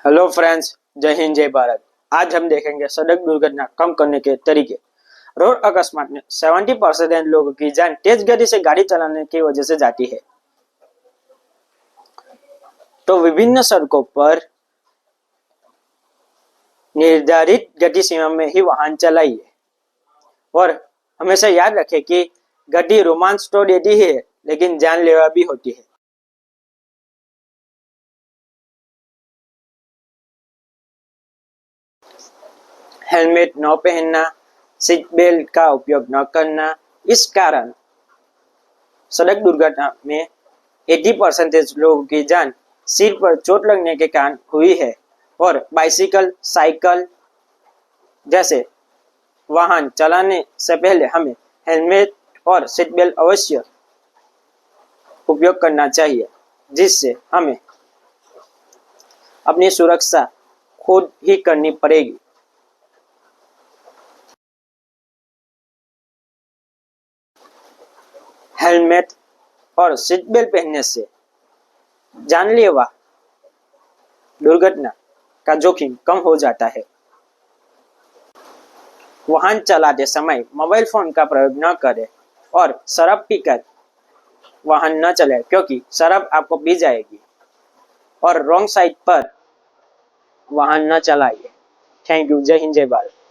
Hello friends, जय हिंद जय भारत। आज हम देखेंगे सड़क दुर्घटना कम करने के तरीके। रोड अकस्मात में 70% लोगों की जान तेज गति से गाड़ी चलाने की वजह से जाती है। तो विभिन्न सड़कों पर निर्धारित गति सीमा में ही वाहन चलाइए और हमेशा याद रखें कि गति रोमांच तो देती है लेकिन जानलेवा भी होती है। हेलमेट न पहनना, सीट बेल्ट का उपयोग न करना, इस कारण सड़क दुर्घटना में 80% लोगों की जान सिर पर चोट लगने के कारण हुई है। और बाइसिकल, साइकिल जैसे वाहन चलाने से पहले हमें हेलमेट और सीट बेल्ट अवश्य उपयोग करना चाहिए, जिससे हमें अपनी सुरक्षा खुद ही करनी पड़ेगी। हेलमेट और सीट बेल्ट पहनने से जानलेवा दुर्घटना का जोखिम कम हो जाता है। वाहन चलाते समय मोबाइल फोन का प्रयोग न करें और शराब पीकर वाहन न चलाएं, क्योंकि शराब आपको पी जाएगी। और रॉन्ग साइड पर वाहन न चलाइए। Thank you. जय हिंद जय भारत।